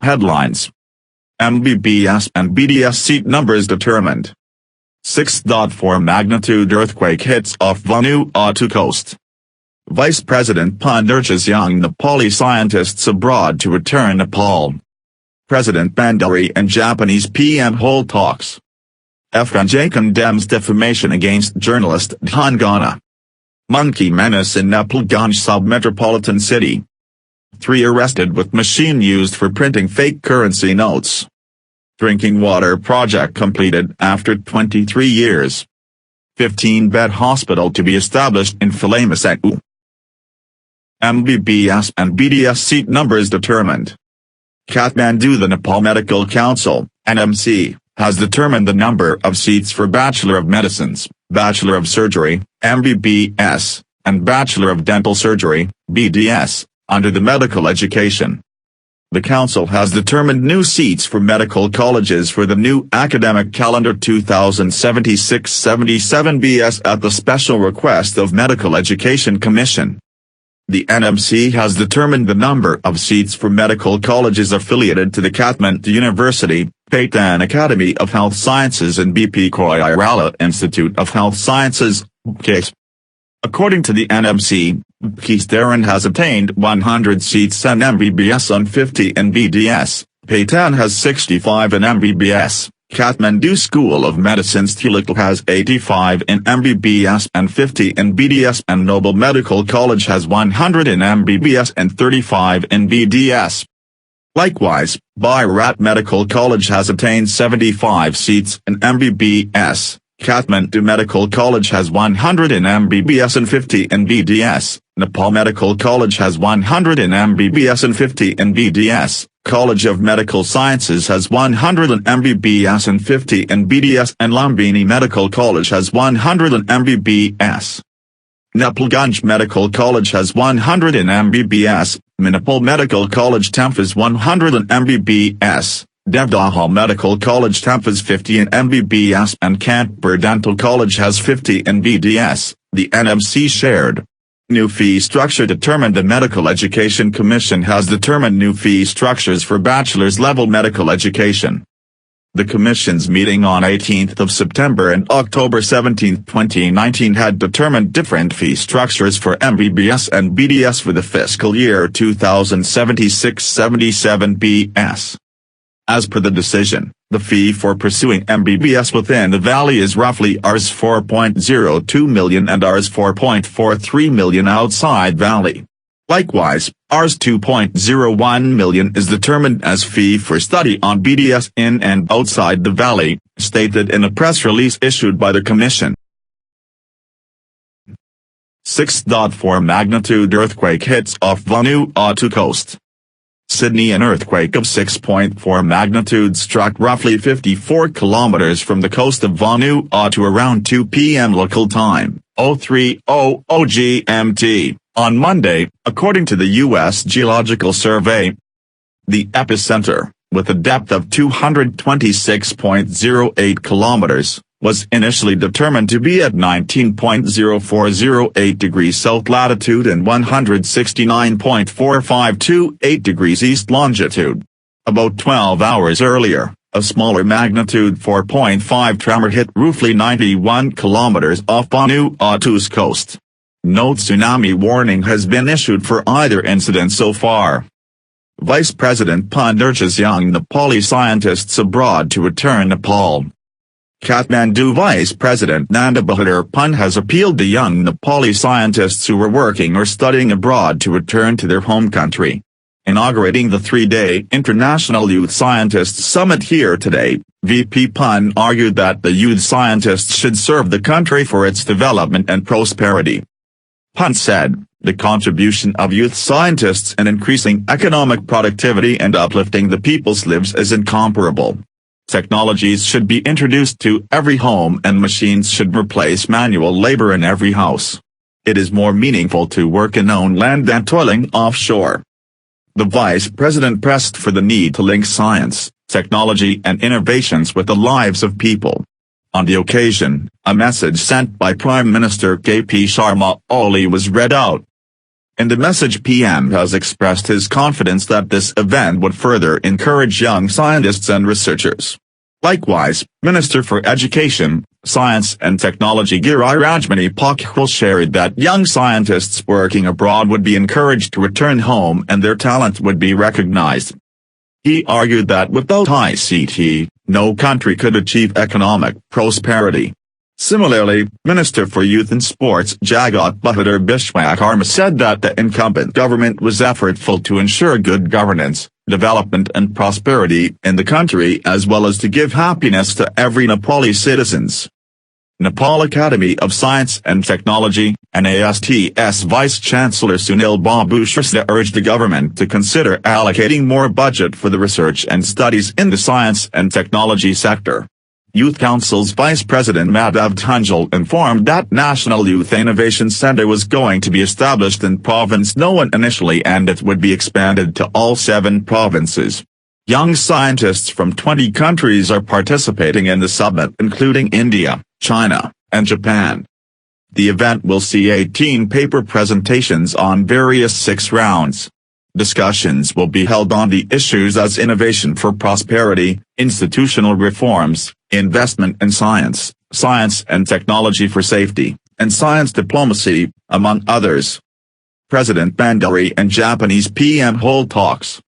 Headlines: MBBS and BDS seat numbers determined. 6.4 magnitude earthquake hits off Vanuatu coast. Vice President Appan urges young Nepali scientists abroad to return Nepal. President Bandari and Japanese PM hold talks. FNJ condemns defamation against journalist Dhangana. Monkey menace in Nepalganj sub-metropolitan city. 3 arrested with machine used for printing fake currency notes. Drinking water project completed after 23 years. 15-bed hospital to be established in Philamesetu. MBBS and BDS seat numbers determined. Kathmandu. The Nepal Medical Council, NMC, has determined the number of seats for Bachelor of Medicines, Bachelor of Surgery, MBBS, and Bachelor of Dental Surgery, BDS, under the medical education. The council has determined new seats for medical colleges for the new academic calendar 2076-77 BS at the special request of Medical Education Commission. The NMC has determined the number of seats for medical colleges affiliated to the Kathmandu University, Appan Academy of Health Sciences and BP Koirala Institute of Health Sciences, case. According to the NMC, Kistaran has obtained 100 seats in MBBS and 50 in BDS, Appan has 65 in MBBS, Kathmandu School of Medicine's Tilakal has 85 in MBBS and 50 in BDS, and Noble Medical College has 100 in MBBS and 35 in BDS. Likewise, Bharat Medical College has obtained 75 seats in MBBS, Kathmandu Medical College has 100 in MBBS and 50 in BDS, Nepal Medical College has 100 in MBBS and 50 in BDS, College of Medical Sciences has 100 in MBBS and 50 in BDS, and Lumbini Medical College has 100 in MBBS. Nepalganj Medical College has 100 in MBBS, Manipal Medical College Temph is 100 in MBBS, Devdaha Medical College Temph is 50 in MBBS, and Kanpur Dental College has 50 in BDS, the NMC shared. New fee structure determined. The Medical Education Commission has determined new fee structures for bachelor's level medical education. The Commission's meeting on 18th of September and October 17, 2019 had determined different fee structures for MBBS and BDS for the fiscal year 2076-77 BS. As per the decision, the fee for pursuing MBBS within the Valley is roughly Rs 4.02 million and Rs 4.43 million outside Valley. Likewise, Rs 2.01 million is determined as fee for study on BDS in and outside the Valley, stated in a press release issued by the Commission. 6.4 magnitude earthquake hits off Vanuatu coast. Sydney. An earthquake of 6.4 magnitude struck roughly 54 kilometers from the coast of Vanuatu around 2 p.m. local time, 03:00 GMT, on Monday, according to the U.S. Geological Survey. The epicenter, with a depth of 226.08 kilometers, was initially determined to be at 19.0408 degrees south latitude and 169.4528 degrees east longitude. About 12 hours earlier, a smaller magnitude 4.5 tremor hit roughly 91 kilometers off Vanuatu's coast. No tsunami warning has been issued for either incident so far. Vice President Appan urges young Nepali scientists abroad to return Nepal. Kathmandu Vice President Nandabahadur Appan has appealed to young Nepali scientists who are working or studying abroad to return to their home country. Inaugurating the 3-day International Youth Scientists Summit here today, VP Appan argued that the youth scientists should serve the country for its development and prosperity. Appan said, "The contribution of youth scientists in increasing economic productivity and uplifting the people's lives is incomparable. Technologies should be introduced to every home and machines should replace manual labor in every house. It is more meaningful to work in own land than toiling offshore." The vice president pressed for the need to link science, technology and innovations with the lives of people. On the occasion, a message sent by Prime Minister K.P. Sharma Oli was read out. In the message, PM has expressed his confidence that this event would further encourage young scientists and researchers. Likewise, Minister for Education, Science and Technology Girirajmani Pokhral shared that young scientists working abroad would be encouraged to return home and their talent would be recognized. He argued that without ICT, no country could achieve economic prosperity. Similarly, Minister for Youth and Sports Jagat Bahadur Bishwakarma said that the incumbent government was effortful to ensure good governance, development and prosperity in the country as well as to give happiness to every Nepali citizens. Nepal Academy of Science and Technology, NAST's Vice-Chancellor Sunil Babu Shrestha urged the government to consider allocating more budget for the research and studies in the science and technology sector. Youth Council's Vice President Madhav Tunjal informed that National Youth Innovation Center was going to be established in Province No. 1 initially and it would be expanded to all 7 provinces. Young scientists from 20 countries are participating in the summit including India, China, and Japan. The event will see 18 paper presentations on various 6 rounds. Discussions will be held on the issues as innovation for prosperity, institutional reforms, investment in science, science and technology for safety, and science diplomacy, among others. President Bandari and Japanese PM hold talks.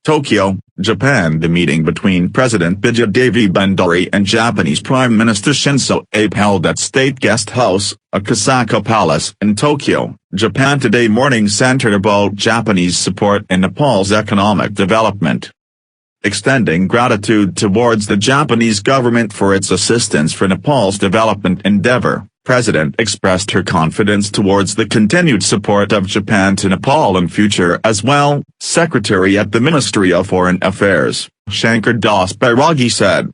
Tokyo, Japan. The meeting between President Bijayadevi Bandari and Japanese Prime Minister Shinzo Abe held at State Guest House, Akasaka Palace in Tokyo, Japan today morning centered about Japanese support in Nepal's economic development. Extending gratitude towards the Japanese government for its assistance for Nepal's development endeavor, President expressed her confidence towards the continued support of Japan to Nepal in future as well, Secretary at the Ministry of Foreign Affairs, Shankar Das Bairagi said.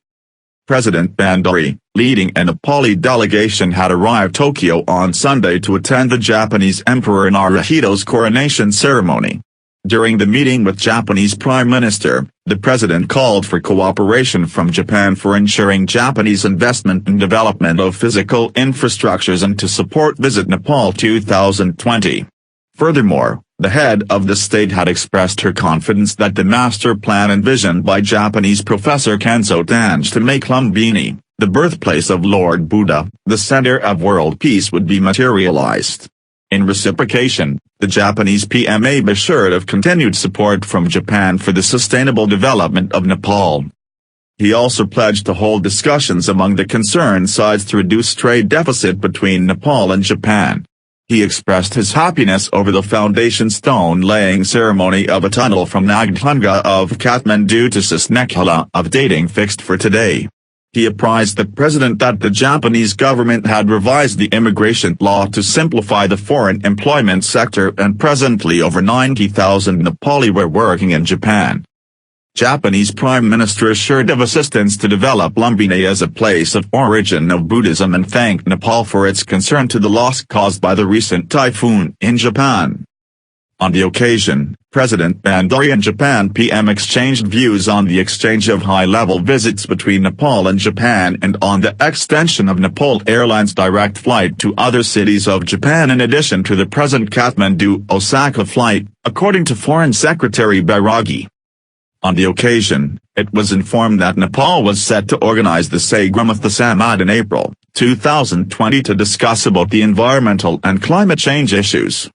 President Bandari, leading a Nepali delegation had arrived Tokyo on Sunday to attend the Japanese Emperor Naruhito's coronation ceremony. During the meeting with Japanese Prime Minister, the president called for cooperation from Japan for ensuring Japanese investment in development of physical infrastructures and to support Visit Nepal 2020. Furthermore, the head of the state had expressed her confidence that the master plan envisioned by Japanese Professor Kenzo Tange to make Lumbini, the birthplace of Lord Buddha, the center of world peace would be materialized. In reciprocation, the Japanese PMA assured of continued support from Japan for the sustainable development of Nepal. He also pledged to hold discussions among the concerned sides to reduce trade deficit between Nepal and Japan. He expressed his happiness over the foundation stone-laying ceremony of a tunnel from Nagdhunga of Kathmandu to Sisnekhela of dating fixed for today. He apprised the president that the Japanese government had revised the immigration law to simplify the foreign employment sector and presently over 90,000 Nepali were working in Japan. Japanese Prime Minister assured of assistance to develop Lumbini as a place of origin of Buddhism and thanked Nepal for its concern to the loss caused by the recent typhoon in Japan. On the occasion, President Bandari and Japan PM exchanged views on the exchange of high-level visits between Nepal and Japan and on the extension of Nepal Airlines' direct flight to other cities of Japan in addition to the present Kathmandu-Osaka flight, according to Foreign Secretary Bairagi. On the occasion, it was informed that Nepal was set to organize the Sagarmatha Samad in April 2020 to discuss about the environmental and climate change issues.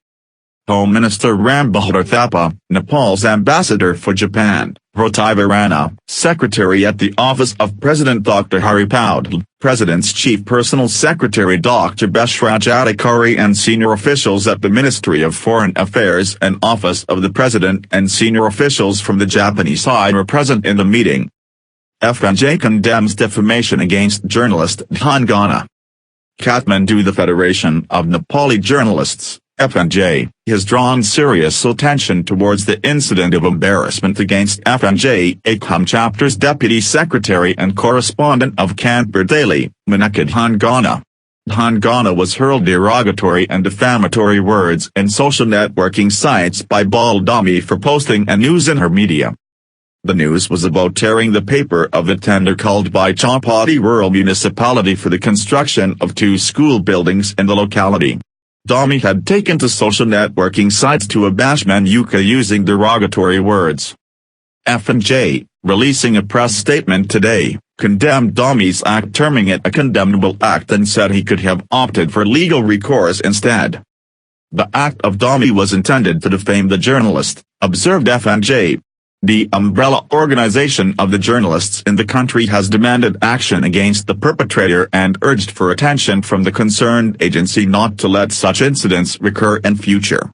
Home Minister Ram Bahadur Thapa, Nepal's ambassador for Japan, Rotiba Rana, Secretary at the Office of President Dr. Hari Paudel, President's Chief Personal Secretary Dr. Beshraj Adhikari and senior officials at the Ministry of Foreign Affairs and Office of the President and senior officials from the Japanese side were present in the meeting. FNJ condemns defamation against journalist Dhangana. Kathmandu. The Federation of Nepali Journalists, FNJ, has drawn serious attention towards the incident of embarrassment against FNJ Akam Chapter's Deputy Secretary and correspondent of Kanpur Daily, Maneka Dhangana. Dhangana was hurled derogatory and defamatory words in social networking sites by Baldami for posting a news in her media. The news was about tearing the paper of the tender called by Chaupati Rural Municipality for the construction of 2 school buildings in the locality. Dami had taken to social networking sites to bash Manuka using derogatory words. Appan, releasing a press statement today, condemned Dami's act, terming it a condemnable act, and said he could have opted for legal recourse instead. The act of Dami was intended to defame the journalist, observed Appan. The umbrella organization of the journalists in the country has demanded action against the perpetrator and urged for attention from the concerned agency not to let such incidents recur in future.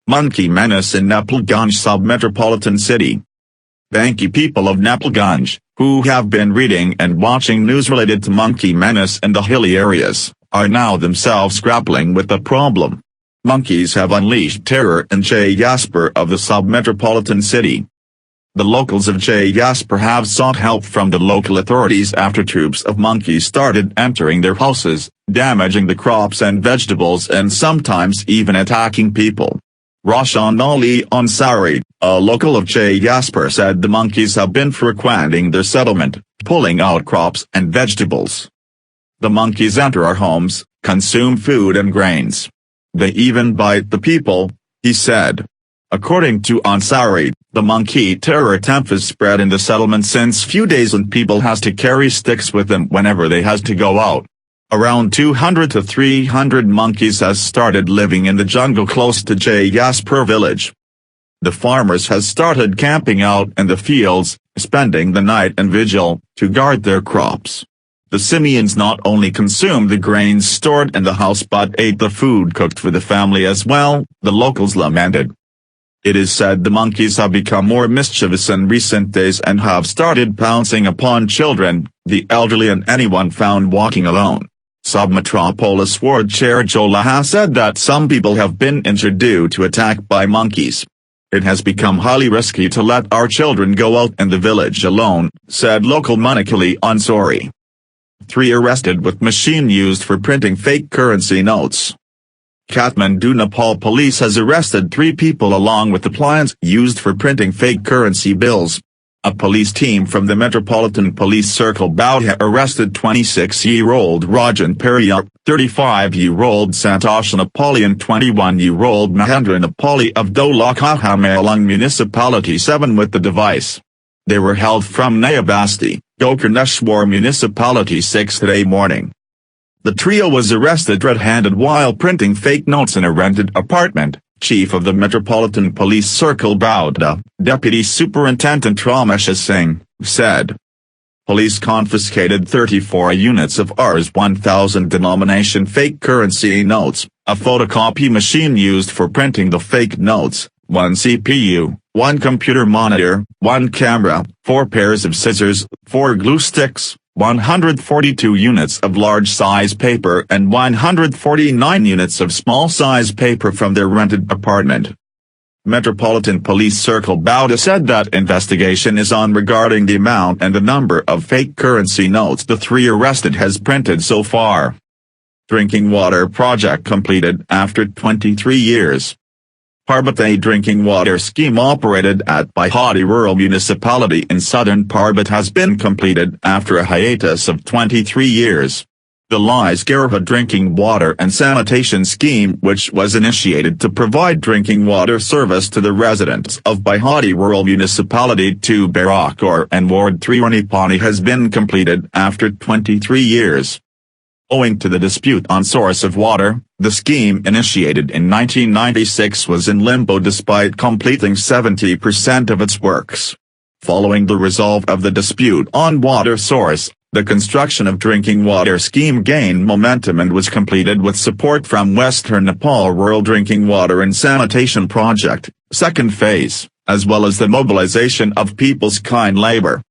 Monkey menace in Napolganj sub-metropolitan city. Banki people of Napolganj, who have been reading and watching news related to monkey menace in the hilly areas, are now themselves grappling with the problem. Monkeys have unleashed terror in Jasper of the sub-metropolitan city. The locals of Jasper have sought help from the local authorities after troops of monkeys started entering their houses, damaging the crops and vegetables, and sometimes even attacking people. Roshan Ali Ansari, a local of Jasper, said the monkeys have been frequenting their settlement, pulling out crops and vegetables. The monkeys enter our homes, consume food and grains. They even bite the people, he said. According to Ansari, the monkey terror attempt has spread in the settlement since few days, and people has to carry sticks with them whenever they has to go out. Around 200 to 300 monkeys has started living in the jungle close to Jasper village. The farmers has started camping out in the fields, spending the night in vigil, to guard their crops. The simians not only consumed the grains stored in the house but ate the food cooked for the family as well, the locals lamented. It is said the monkeys have become more mischievous in recent days and have started pouncing upon children, the elderly and anyone found walking alone. Sub-Metropolis Ward Chair Jolaha said that some people have been injured due to attack by monkeys. It has become highly risky to let our children go out in the village alone, said local Manikali Ansari. 3 arrested with machine used for printing fake currency notes. Kathmandu, Nepal police has arrested 3 people along with appliance used for printing fake currency bills. A police team from the Metropolitan Police Circle Baudha arrested 26-year-old Rajan Periyar, 35-year-old Santosh Nepali and 21-year-old Mahendra Nepali of Dolakhamalung Municipality 7 with the device. They were held from Nayabasti, Gokarneshwar Municipality 6 today morning. The trio was arrested red-handed while printing fake notes in a rented apartment, Chief of the Metropolitan Police Circle Baudha, Deputy Superintendent Ramesh Singh, said. Police confiscated 34 units of Rs 1000 denomination fake currency notes, a photocopy machine used for printing the fake notes, 1 CPU, 1 computer monitor, 1 camera, 4 pairs of scissors, 4 glue sticks, 142 units of large-size paper and 149 units of small-size paper from their rented apartment. Metropolitan Police Circle Baudha said that investigation is on regarding the amount and the number of fake currency notes the 3 arrested has printed so far. Drinking water project completed after 23 years. Parbat drinking water scheme operated at Bihati Rural Municipality in southern Parbat has been completed after a hiatus of 23 years. The Lisgarha drinking water and sanitation scheme, which was initiated to provide drinking water service to the residents of Bihati Rural Municipality 2 Barakor and Ward 3 Ranipani, has been completed after 23 years. Owing to the dispute on source of water, the scheme initiated in 1996 was in limbo despite completing 70% of its works. Following the resolve of the dispute on water source, the construction of drinking water scheme gained momentum and was completed with support from Western Nepal Rural Drinking Water and Sanitation Project, second phase, as well as the mobilization of people's kind labor.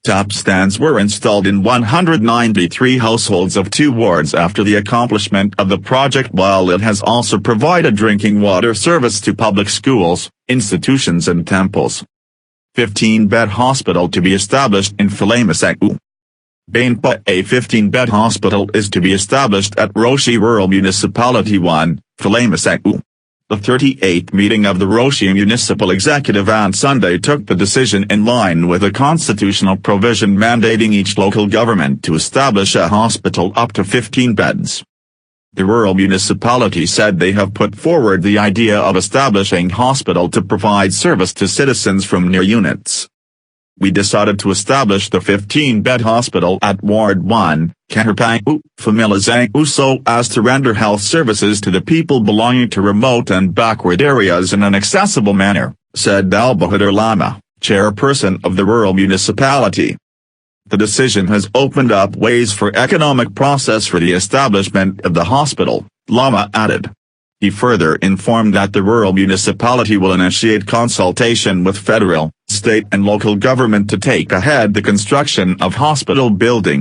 Tap stands were installed in 193 households of 2 wards after the accomplishment of the project, while it has also provided drinking water service to public schools, institutions and temples. 15-bed hospital to be established in Phalamasau. Bainpa. A 15-bed hospital is to be established at Roshi Rural Municipality 1, Phalamasau. The 38th meeting of the Roshi Municipal Executive on Sunday took the decision in line with a constitutional provision mandating each local government to establish a hospital up to 15 beds. The rural municipality said they have put forward the idea of establishing hospital to provide service to citizens from near units. We decided to establish the 15-bed hospital at Ward 1, Kahirpangu, Familazangu, so as to render health services to the people belonging to remote and backward areas in an accessible manner, said Dalbahadur Lama, chairperson of the rural municipality. The decision has opened up ways for economic process for the establishment of the hospital, Lama added. He further informed that the rural municipality will initiate consultation with federal, state and local government to take ahead the construction of hospital building.